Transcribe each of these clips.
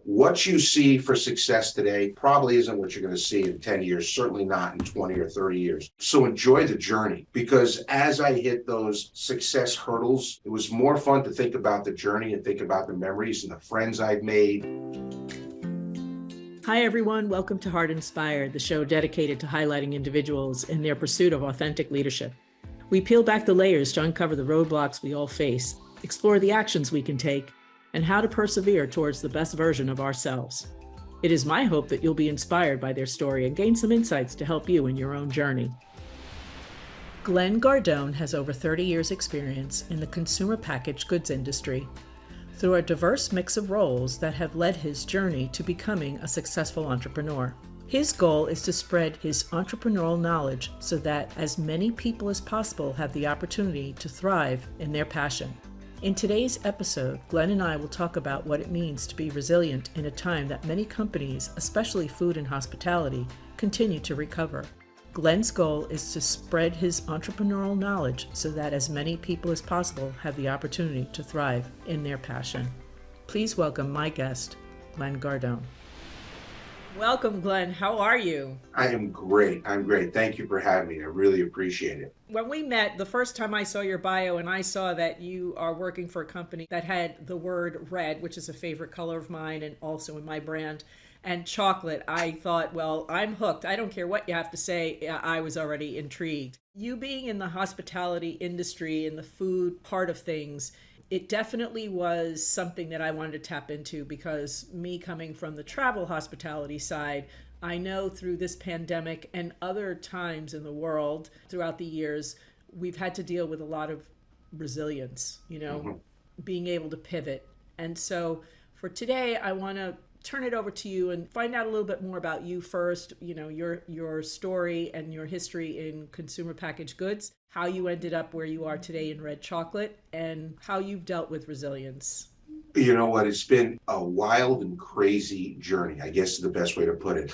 what you see for success today probably isn't what you're going to see in 10 years, certainly not in 20 or 30 years. So enjoy the journey, because as I hit those success hurdles, it was more fun to think about the journey and think about the memories and the friends I've made. Hi, everyone. Welcome to Heart Inspired, the show dedicated to highlighting individuals in their pursuit of authentic leadership. We peel back the layers to uncover the roadblocks we all face, explore the actions we can take, and how to persevere towards the best version of ourselves. It is my hope that you'll be inspired by their story and gain some insights to help you in your own journey. Glen Gardone has over 30 years' experience in the consumer packaged goods industry through a diverse mix of roles that have led his journey to becoming a successful entrepreneur. His goal is to spread his entrepreneurial knowledge so that as many people as possible have the opportunity to thrive in their passion. In today's episode, Glen and I will talk about what it means to be resilient in a time that many companies, especially food and hospitality, continue to recover. Glen's goal is to spread his entrepreneurial knowledge so that as many people as possible have the opportunity to thrive in their passion. Please welcome my guest, Glen Gardone. Welcome, Glen. How are you? I am great. I'm great. Thank you for having me. I really appreciate it. When we met, the first time I saw your bio and I saw that you are working for a company that had the word red, which is a favorite color of mine and also in my brand, and chocolate, I thought, well, I'm hooked. I don't care what you have to say. I was already intrigued. You being in the hospitality industry and the food part of things, it definitely was something that I wanted to tap into, because me coming from the travel hospitality side, I know through this pandemic and other times in the world throughout the years, we've had to deal with a lot of resilience, being able to pivot. And so for today, I want to turn it over to you and find out a little bit more about you first, your story and your history in consumer packaged goods, how you ended up where you are today in red chocolate, and how you've dealt with resilience. You know what? It's been a wild and crazy journey, I guess is the best way to put it.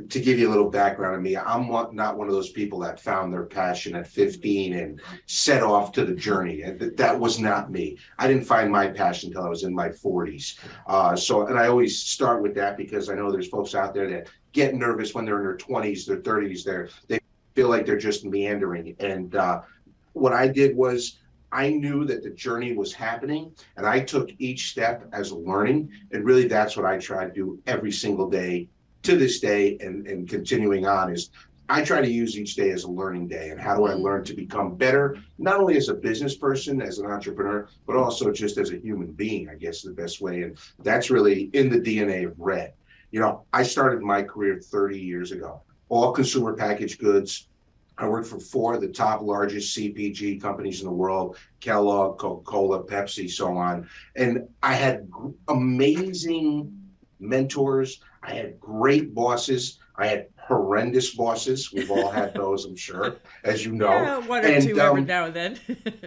To give you a little background on me, I'm not one of those people that found their passion at 15 and set off to the journey. That was not me. I didn't find my passion until I was in my 40s. And I always start with that because I know there's folks out there that get nervous when they're in their 20s, their 30s, they feel like they're just meandering. And what I did was, I knew that the journey was happening, and I took each step as a learning. And really, that's what I try to do every single day to this day, and continuing on is I try to use each day as a learning day. And how do I learn to become better, not only as a business person, as an entrepreneur, but also just as a human being, I guess is the best way. And that's really in the DNA of Red. I started my career 30 years ago, all consumer packaged goods. I worked for 4 of the top largest CPG companies in the world: Kellogg, Coca-Cola, Pepsi, so on. And I had amazing mentors. I had great bosses. I had horrendous bosses. We've all had those, I'm sure, as you know. Yeah, one or two every now and then.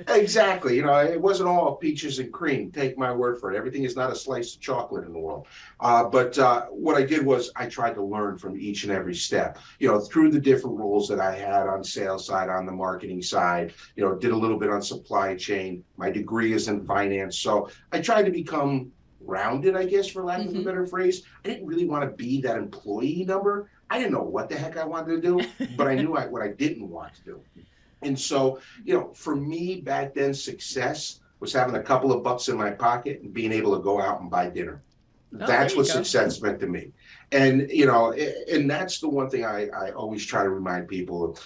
Exactly. It wasn't all peaches and cream. Take my word for it. Everything is not a slice of chocolate in the world. But what I did was I tried to learn from each and every step, through the different roles that I had on sales side, on the marketing side, did a little bit on supply chain. My degree is in finance. So I tried to become rounded, I guess, for lack of a better phrase. I didn't really want to be that employee number. I didn't know what the heck I wanted to do, but I knew what I didn't want to do. And so, for me back then, success was having a couple of bucks in my pocket and being able to go out and buy dinner. That's what success meant to me. And, and that's the one thing I always try to remind people of,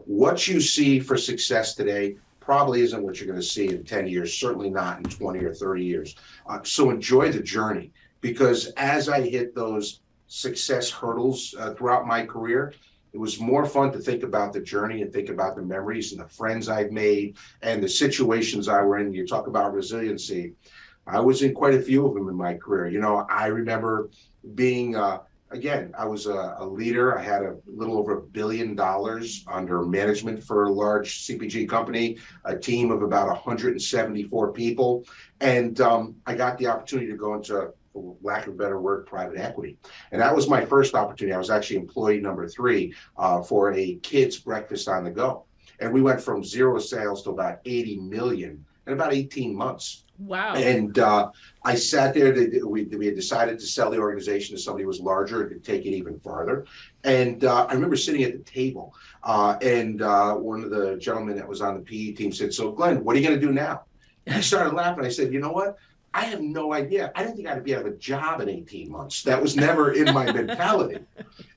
what you see for success today probably isn't what you're going to see in 10 years, certainly not in 20 or 30 years. So enjoy the journey, because as I hit those success hurdles throughout my career, it was more fun to think about the journey and think about the memories and the friends I've made and the situations I were in. You talk about resiliency. I was in quite a few of them in my career. I remember being, I was a leader. I had a little over $1 billion under management for a large CPG company, a team of about 174 people. And I got the opportunity to go into, for lack of a better word, private equity. And that was my first opportunity. I was actually employee number 3 for a kids breakfast on the go. And we went from 0 sales to about 80 million in about 18 months. Wow. And I sat there. We had decided to sell the organization to somebody who was larger and could take it even farther. And I remember sitting at the table, and one of the gentlemen that was on the PE team said, "So, Glenn, what are you going to do now?" And I started laughing. I said, "You know what? I have no idea. I didn't think I'd be out of a job in 18 months. That was never in my mentality."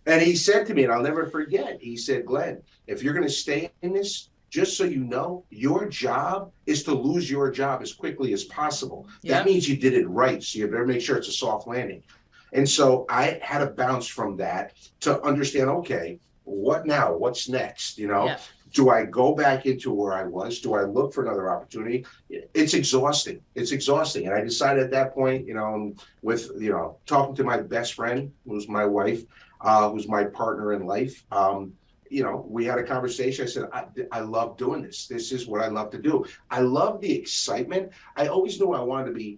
And he said to me, and I'll never forget, he said, "Glenn, if you're going to stay in this, just so you know, your job is to lose your job as quickly as possible. That means you did it right. So you better make sure it's a soft landing." And so I had to bounce from that to understand, okay, what now? What's next? Do I go back into where I was? Do I look for another opportunity? It's exhausting. It's exhausting. And I decided at that point, with, talking to my best friend, who's my wife, who's my partner in life, we had a conversation. I said, I love doing this. This is what I love to do. I love the excitement. I always knew I wanted to be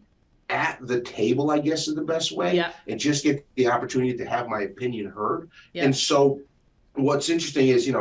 at the table, I guess is the best way, and just get the opportunity to have my opinion heard. And so what's interesting is,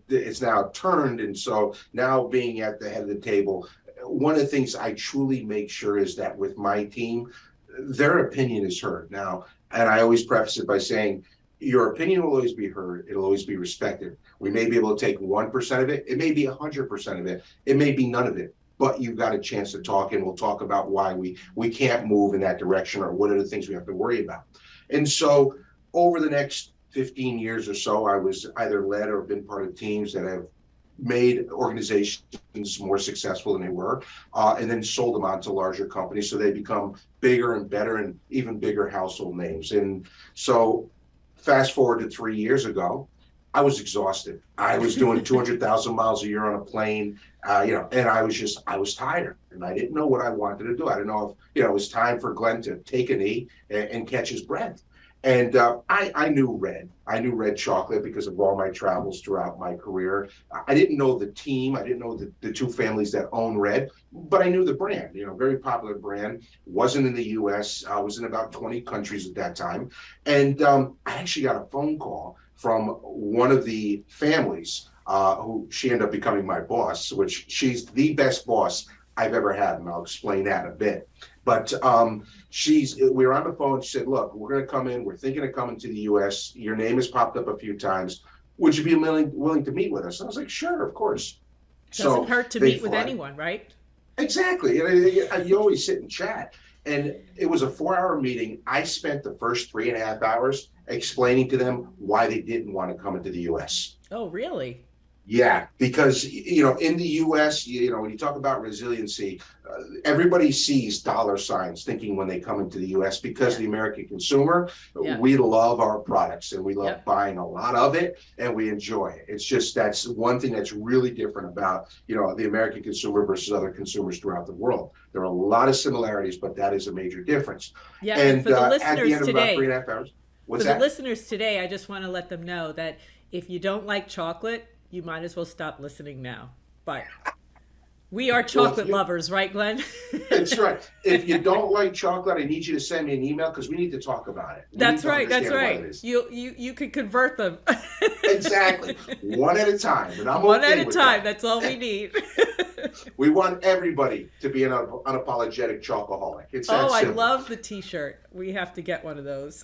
it's now turned. And so now being at the head of the table, one of the things I truly make sure is that with my team, their opinion is heard. Now, and I always preface it by saying, your opinion will always be heard. It'll always be respected. We may be able to take 1% of it. It may be 100% of it. It may be none of it. But you've got a chance to talk, and we'll talk about why we can't move in that direction, or what are the things we have to worry about. And so over the next 15 years or so, I was either led or been part of teams that have made organizations more successful than they were, and then sold them on to larger companies so they become bigger and better and even bigger household names. And so fast forward to 3 years ago, I was exhausted. I was doing 200,000 miles a year on a plane, and I was tired, and I didn't know what I wanted to do. I didn't know if, it was time for Glenn to take a knee and catch his breath. And I knew Red. I knew Red Chocolate because of all my travels throughout my career. I didn't know the team. I didn't know the two families that own Red, but I knew the brand, very popular brand. Wasn't in the US. I was in about 20 countries at that time. And I actually got a phone call from one of the families who she ended up becoming my boss, which she's the best boss I've ever had. And I'll explain that in a bit. But we were on the phone. She said, "Look, we're going to come in. We're thinking of coming to the U.S. Your name has popped up a few times. Would you be willing to meet with us?" And I was like, "Sure, of course." Doesn't hurt to meet with anyone, right? Exactly. You always sit and chat. And it was a 4-hour meeting. I spent the first 3.5 hours explaining to them why they didn't want to come into the U.S. Oh, really? Yeah, because, in the U.S., when you talk about resiliency, everybody sees dollar signs thinking when they come into the U.S. because the American consumer, we love our products and we love buying a lot of it and we enjoy it. It's just, that's one thing that's really different about, the American consumer versus other consumers throughout the world. There are a lot of similarities, but that is a major difference. Yeah, and for the listeners at the end of today, about 3.5 hours, the listeners today, I just want to let them know that if you don't like chocolate, you might as well stop listening now. But we are chocolate lovers, right, Glenn? That's right. If you don't like chocolate, I need you to send me an email because we need to talk about it. That's right. That's right. You could convert them. Exactly. One at a time. And I'm one at a time. That's all we need. We want everybody to be an unapologetic chocoholic. It's that simple. I love the T-shirt. We have to get one of those.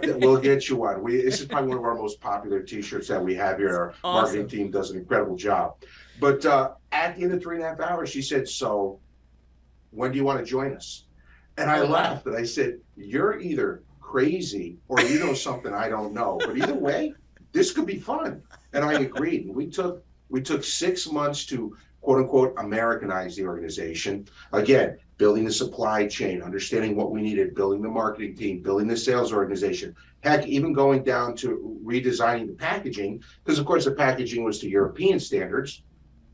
We'll get you one. This is probably one of our most popular T-shirts that we have here. Our marketing team does an incredible job. But at the end of 3.5 hours, she said, "So when do you want to join us?" And I laughed and I said, "You're either crazy or you know something I don't know. But either way, this could be fun." And I agreed. And we took 6 months to quote unquote Americanize the organization. Again, building the supply chain, understanding what we needed, building the marketing team, building the sales organization. Heck, even going down to redesigning the packaging, because of course the packaging was to European standards.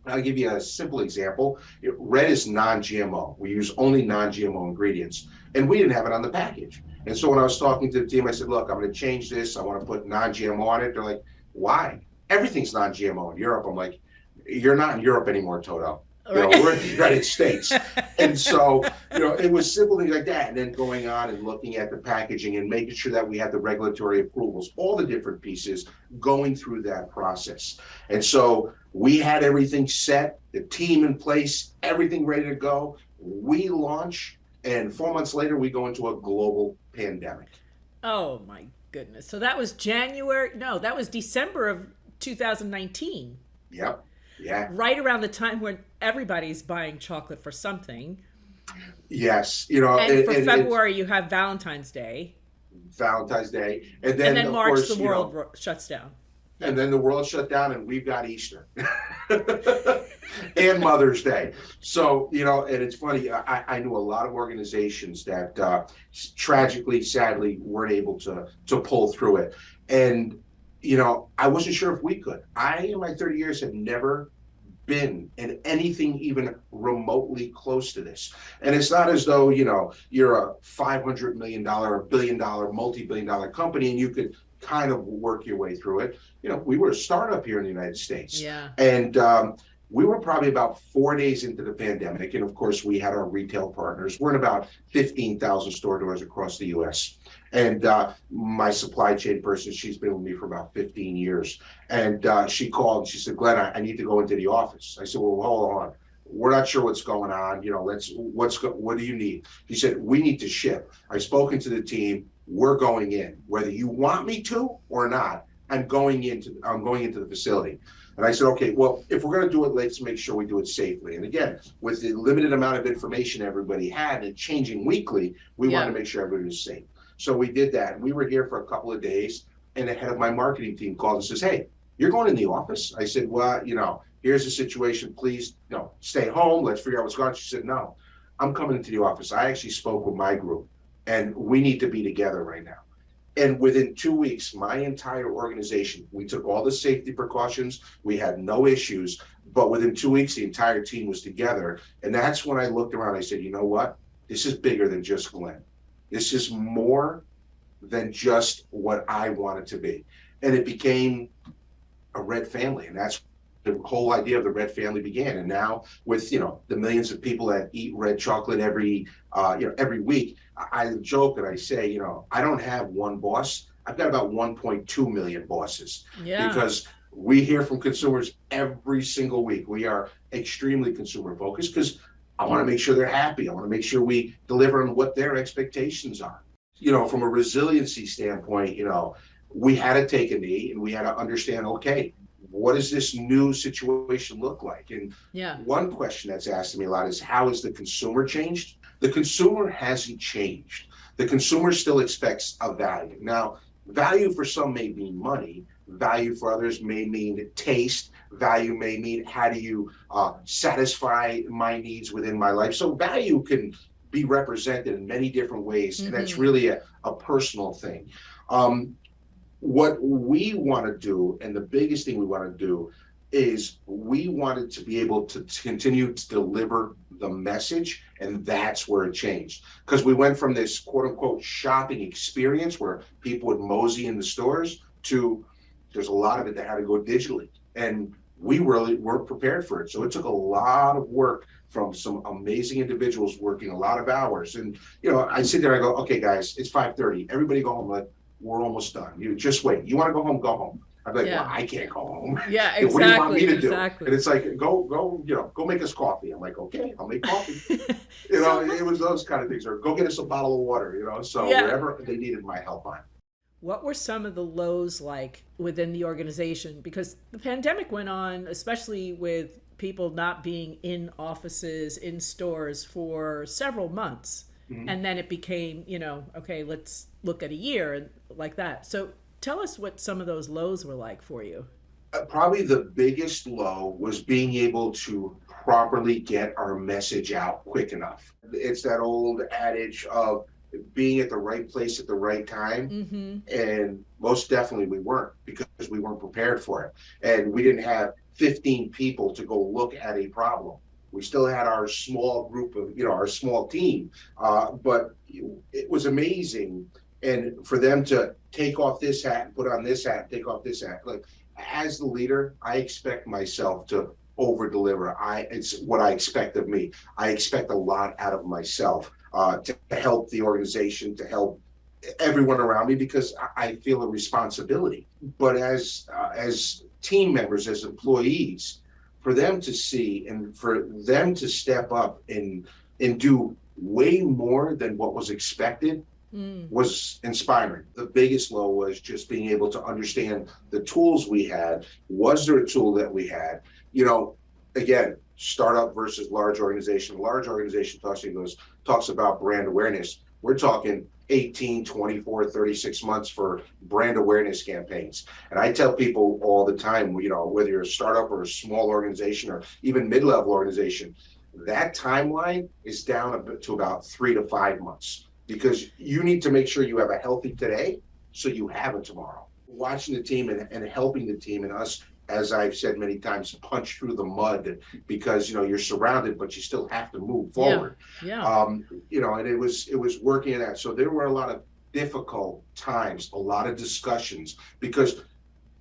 I'll give you a simple example. Red is non-GMO. We use only non-GMO ingredients, and we didn't have it on the package. And so when I was talking to the team, I said, "Look, I'm going to change this. I want to put non-GMO on it." They're like, "Why? Everything's non-GMO in Europe." I'm like, "You're not in Europe anymore, Toto. Right. We're in the United States. And so, it was simple things like that. And then going on and looking at the packaging and making sure that we had the regulatory approvals, all the different pieces going through that process. And so we had everything set, the team in place, everything ready to go. We launch, and 4 months later, we go into a global pandemic. Oh my goodness. So that was January. No, that was December of 2019. Yep. Yeah. Right around the time when everybody's buying chocolate for something. Yes. And for February, you have Valentine's Day. Valentine's Day. And And then, then of March, course, the world shuts down. and then the world shut down and we've got Easter and Mother's Day. So, and it's funny, I knew a lot of organizations that tragically, sadly, weren't able to pull through it. And, I wasn't sure if we could. I, in my 30 years, have never been in anything even remotely close to this. And it's not as though, you're a $500 million, $1 billion, multi-billion dollar company and you could kind of work your way through it. We were a startup here in the United States. Yeah. And we were probably about 4 days into the pandemic. And of course, we had our retail partners. We're in about 15,000 store doors across the US. And my supply chain person, she's been with me for about 15 years. And she called and she said, Glenn, I need to go into the office. I said, well, hold on. We're not sure what's going on. What do you need? He said, we need to ship. I've spoken to the team. We're going in, whether you want me to or not. I'm going into the facility. And I said, okay, well, if we're going to do it, let's make sure we do it safely. And again, with the limited amount of information everybody had and changing weekly, we wanted to make sure everybody was safe. So we did that. And we were here for a couple of days. And the head of my marketing team called and says, hey, you're going in the office? I said, well, here's the situation. Please, stay home. Let's figure out what's going on. She said, no, I'm coming into the office. I actually spoke with my group and we need to be together right now. And within 2 weeks, my entire organization, we took all the safety precautions. We had no issues, but within 2 weeks, the entire team was together. And that's when I looked around. I said, you know what? This is bigger than just Glen. This is more than just what I want it to be. And it became a red family. And that's the whole idea of the red family began. And now with, the millions of people that eat red chocolate every week, I joke and I say, I don't have one boss. I've got about 1.2 million bosses. Yeah. Because we hear from consumers every single week. We are extremely consumer focused because I want to make sure they're happy. I want to make sure we deliver on what their expectations are. From a resiliency standpoint, we had to take a knee and we had to understand, okay, what does this new situation look like? And one question that's asked to me a lot is, how has the consumer changed? The consumer hasn't changed. The consumer still expects a value. Now, value for some may mean money. Value for others may mean taste. Value may mean, how do you satisfy my needs within my life? So value can be represented in many different ways. And that's really a personal thing. What we want to do, and the biggest thing we want to do, is we wanted to be able to continue to deliver the message, and that's where it changed. Because we went from this quote unquote shopping experience where people would mosey in the stores to there's a lot of it that had to go digitally. And we really weren't prepared for it. So it took a lot of work from some amazing individuals working a lot of hours. And, I sit there and I go, okay, guys, it's 5:30. Everybody go home. We're almost done. You just wait. You want to go home? Go home. I'm like, well, I can't go home. Yeah, exactly. What do you want me to do? And it's like, go make us coffee. I'm like, okay, I'll make coffee. It was those kind of things. Or go get us a bottle of water, so wherever they needed my help on. What were some of the lows like within the organization? Because the pandemic went on, especially with people not being in offices, in stores for several months. Mm-hmm. And then it became, okay, let's look at a year and like that. So tell us what some of those lows were like for you. Probably the biggest low was being able to properly get our message out quick enough. It's that old adage of being at the right place at the right time. Mm-hmm. And most definitely we weren't, because we weren't prepared for it. And we didn't have 15 people to go look at a problem. We still had our small group of, our small team, but it was amazing. And for them to take off this hat and put on this hat, take off this hat, like as the leader, I expect myself to over deliver. It's what I expect of me. I expect a lot out of myself to help the organization, to help everyone around me, because I feel a responsibility. But as team members, as employees, for them to see and for them to step up and do way more than what was expected was inspiring. The biggest low was just being able to understand the tools we had. Was there a tool that we had? You know, again, startup versus large organization. Large organization talks about brand awareness. We're talking 18, 24, 36 months for brand awareness campaigns. And I tell people all the time, you know, whether you're a startup or a small organization or even mid-level organization, that timeline is down to about 3 to 5 months, because you need to make sure you have a healthy today so you have it tomorrow. Watching the team and helping the team and us, as I've said many times, punch through the mud, because, you know, you're surrounded, but you still have to move forward. Yeah. You know, and it was working in that. So there were a lot of difficult times, a lot of discussions, because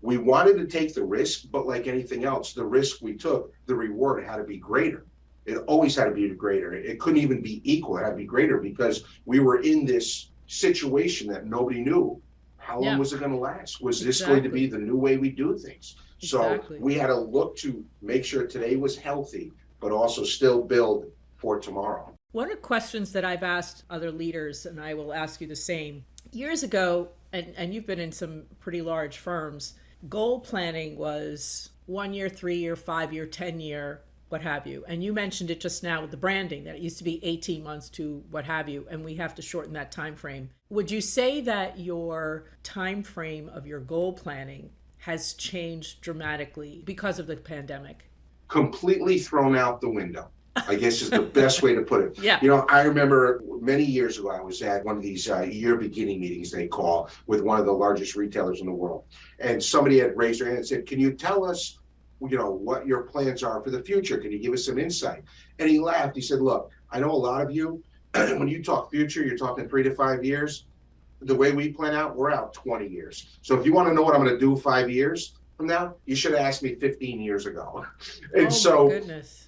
we wanted to take the risk, but like anything else, the risk we took, the reward had to be greater. It always had to be greater. It couldn't even be equal. It had to be greater, because we were in this situation that nobody knew. How long was it going to last? Was this going to be the new way we do things? So we had to look to make sure today was healthy, but also still build for tomorrow. One of the questions that I've asked other leaders, and I will ask you the same, years ago, and you've been in some pretty large firms, goal planning was 1 year, 3 year, 5 year, 10 year, what have you. And you mentioned it just now with the branding, that it used to be 18 months to what have you, and we have to shorten that time frame. Would you say that your time frame of your goal planning has changed dramatically because of the pandemic? Completely thrown out the window, I guess, is the best way to put it. Yeah. You know, I remember many years ago, I was at one of these year beginning meetings, they call, with one of the largest retailers in the world. And somebody had raised their hand and said, can you tell us, you know, what your plans are for the future? Can you give us some insight? And he laughed. He said, look, I know a lot of you, when you talk future, you're talking 3 to 5 years. The way we plan out, we're out 20 years. So if you want to know what I'm going to do 5 years from now, you should have asked me 15 years ago. And my goodness.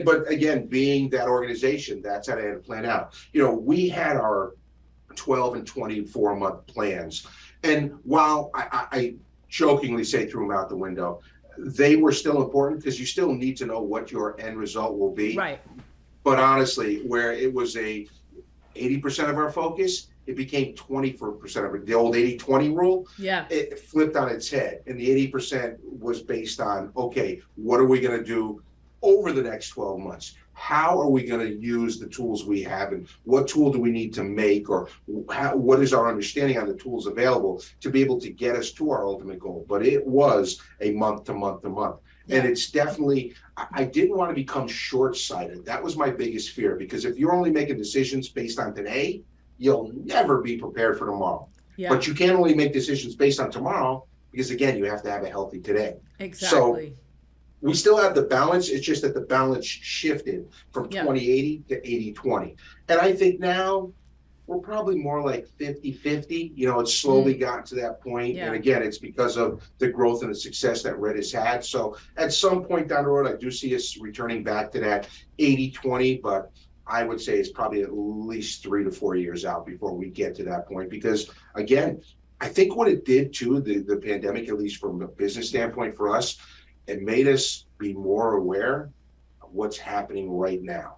But again, being that organization, that's how I had to plan out. You know, we had our 12 and 24 month plans. And while I jokingly say threw them out the window, they were still important, because you still need to know what your end result will be. Right. But honestly, where it was 80% of our focus, it became 24% of it. The old 80-20 rule, it flipped on its head. And the 80% was based on, okay, what are we going to do over the next 12 months? How are we going to use the tools we have, and what tool do we need to make, or what is our understanding on the tools available to be able to get us to our ultimate goal? But it was a month to month to month. And it's definitely, I didn't want to become short-sighted. That was my biggest fear, because if you're only making decisions based on today, you'll never be prepared for tomorrow. But you can't only make decisions based on tomorrow, because again, you have to have a healthy today. Exactly. So we still have the balance. It's just that the balance shifted from 20/80 to 80/20. And I think now we're probably more like 50/50. You know, it's slowly gotten to that point. And again, it's because of the growth and the success that Red has had. So at some point down the road, I do see us returning back to that 80/20, but I would say it's probably at least 3 to 4 years out before we get to that point. Because again, I think what it did too, the pandemic, at least from a business standpoint for us, it made us be more aware of what's happening right now.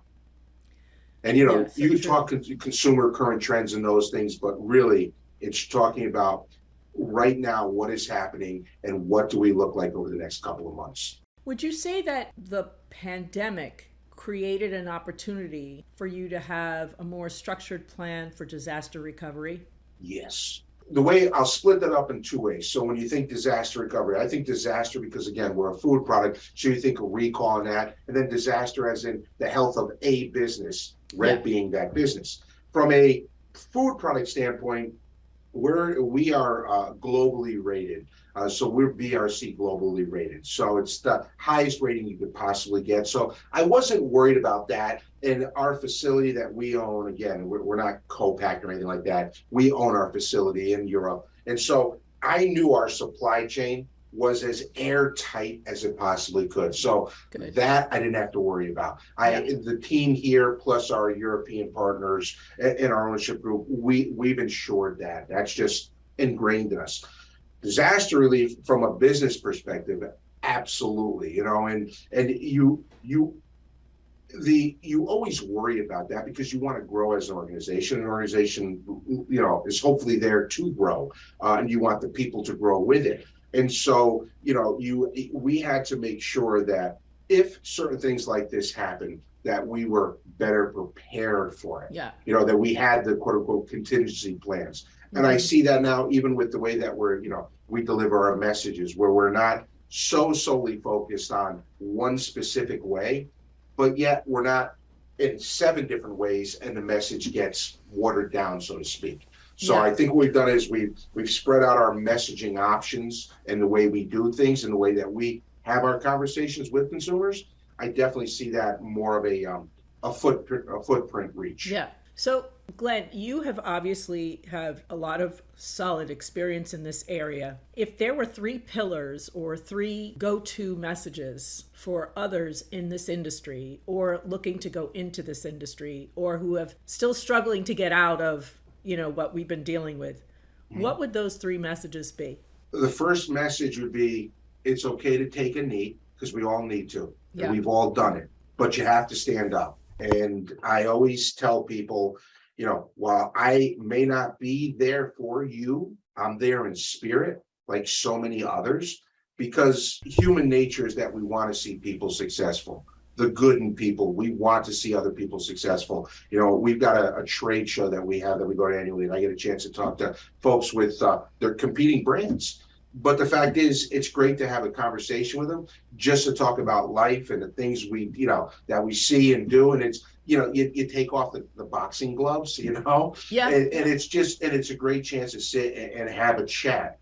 And, you know, you can talk consumer current trends and those things, but really it's talking about right now, what is happening and what do we look like over the next couple of months. Would you say that the pandemic created an opportunity for you to have a more structured plan for disaster recovery? Yes. The way I'll split that up in 2 ways. So when you think disaster recovery, I think disaster because, again, we're a food product. So you think of recall on that, and then disaster as in the health of a business, Red being that business. From a food product standpoint, we are globally rated. So we're BRC globally rated. So it's the highest rating you could possibly get. So I wasn't worried about that. In our facility that we own, again, we're not co-packed or anything like that. We own our facility in Europe. And so I knew our supply chain was as airtight as it possibly could. So Good. that I didn't have to worry about. The team here, plus our European partners in our ownership group, we've ensured that. That's just ingrained in us. Disaster relief from a business perspective, absolutely. And you always worry about that because you want to grow as an organization. An organization, is hopefully there to grow, and you want the people to grow with it. And so, we had to make sure that if certain things like this happen, that we were better prepared for it. Yeah. That we had the quote unquote contingency plans. And I see that now, even with the way that we deliver our messages, where we're not so solely focused on one specific way, but yet we're not in 7 different ways and the message gets watered down, so to speak. So I think what we've done is we've spread out our messaging options and the way we do things and the way that we have our conversations with consumers. I definitely see that more of a footprint reach. Yeah. So Glenn, you have obviously have a lot of solid experience in this area. If there were 3 pillars or 3 go-to messages for others in this industry or looking to go into this industry or who have still struggling to get out of, what we've been dealing with, what would those 3 messages be? The first message would be, it's okay to take a knee because we all need to. Yeah. And we've all done it, but you have to stand up. And I always tell people, while I may not be there for you, I'm there in spirit, like so many others, because human nature is that we want to see people successful. The good in people, we want to see other people successful. We've got a trade show that we have that we go to annually, and I get a chance to talk to folks with their competing brands. But the fact is, it's great to have a conversation with them just to talk about life and the things that we see and do. And it's, you take off the boxing gloves, Yeah. And it's a great chance to sit and have a chat.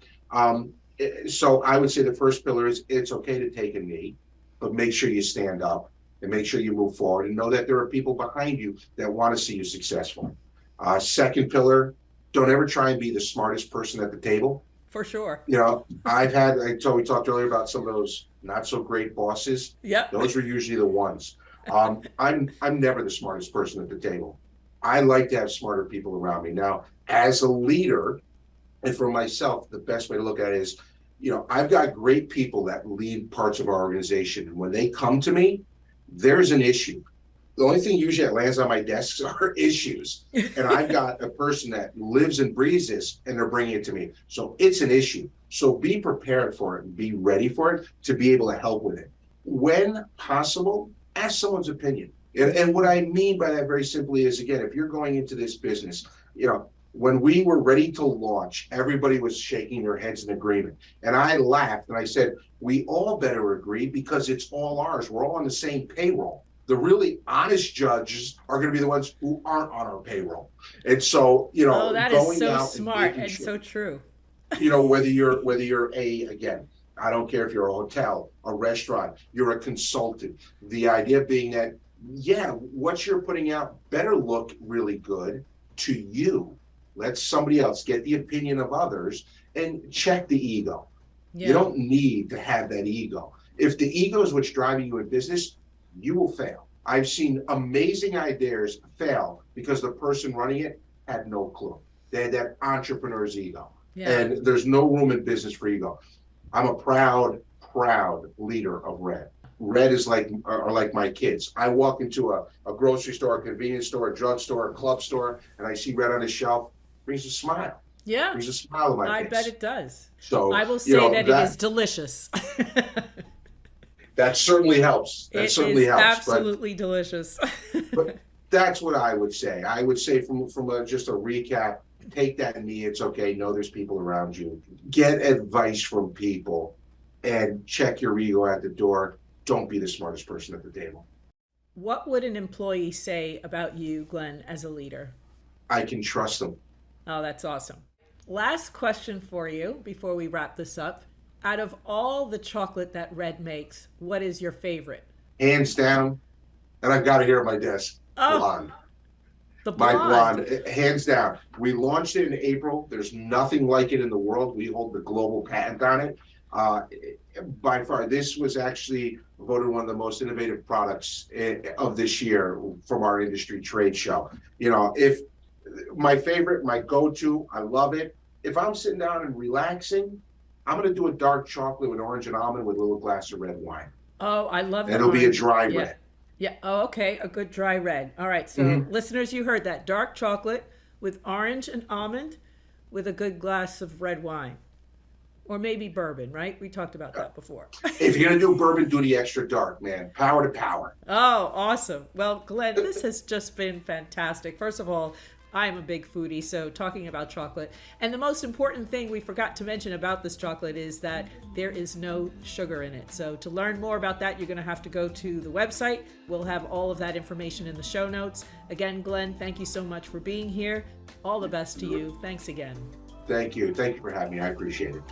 So I would say the first pillar is it's okay to take a knee, but make sure you stand up and make sure you move forward and know that there are people behind you that want to see you successful. Second pillar, don't ever try and be the smartest person at the table. For sure. We talked earlier about some of those not so great bosses. Yeah. Those are usually the ones. I'm never the smartest person at the table. I like to have smarter people around me. Now, as a leader, and for myself, the best way to look at it is, I've got great people that lead parts of our organization. And when they come to me, there's an issue. The only thing usually that lands on my desk are issues. And I've got a person that lives and breathes this, and they're bringing it to me. So it's an issue. So be prepared for it and be ready for it to be able to help with it. When possible, ask someone's opinion. And what I mean by that very simply is, again, if you're going into this business, when we were ready to launch, everybody was shaking their heads in agreement. And I laughed and I said, we all better agree because it's all ours. We're all on the same payroll. The really honest judges are going to be the ones who aren't on our payroll. And so, that is so smart and so true. Whether you're again, I don't care if you're a hotel, a restaurant, you're a consultant. The idea being that, what you're putting out better look really good to you. Let somebody else get the opinion of others and check the ego. Yeah. You don't need to have that ego. If the ego is what's driving you in business, you will fail. I've seen amazing ideas fail because the person running it had no clue. They had that entrepreneur's ego. Yeah. And there's no room in business for ego. I'm a proud leader of Red. Red is like my kids. I walk into a grocery store, a convenience store, a drugstore, a club store, and I see Red on the shelf, brings a smile. Yeah. Brings a smile to my face. I bet it does. So I will say that it is delicious. That certainly helps. That certainly helps. Absolutely delicious. But that's what I would say. I would say from just a recap, take that knee. It's okay. Know there's people around you. Get advice from people and check your ego at the door. Don't be the smartest person at the table. What would an employee say about you, Glenn, as a leader? I can trust them. Oh, that's awesome. Last question for you before we wrap this up. Out of all the chocolate that Red makes, what is your favorite? Hands down, and I've got it here at my desk, blonde. The blonde. My blonde, hands down. We launched it in April. There's nothing like it in the world. We hold the global patent on it. By far, this was actually voted one of the most innovative products of this year from our industry trade show. If my favorite, my go-to, I love it. If I'm sitting down and relaxing, I'm going to do a dark chocolate with orange and almond with a little glass of red wine. Oh, I love And the it'll be a orange. dry Yeah. red. Yeah. Oh, okay. A good dry red. All right. So, Mhm. listeners, you heard that dark chocolate with orange and almond with a good glass of red wine. Or maybe bourbon, right? We talked about that before. If you're going to do bourbon, do the extra dark, man. Power to power. Oh, awesome. Well, Glenn, this has just been fantastic. First of all, I'm a big foodie, so talking about chocolate. And the most important thing we forgot to mention about this chocolate is that there is no sugar in it. So to learn more about that, you're going to have to go to the website. We'll have all of that information in the show notes. Again, Glenn, thank you so much for being here. All the best to you. Thanks again. Thank you. Thank you for having me. I appreciate it.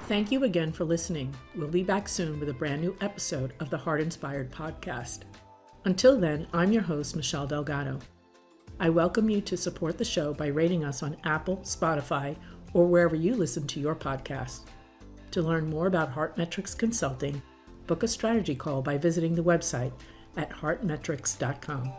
Thank you again for listening. We'll be back soon with a brand new episode of the Heart Inspired podcast. Until then, I'm your host, Michelle Delgado. I welcome you to support the show by rating us on Apple, Spotify, or wherever you listen to your podcast. To learn more about HeartMetrics Consulting, book a strategy call by visiting the website at heartmetrics.com.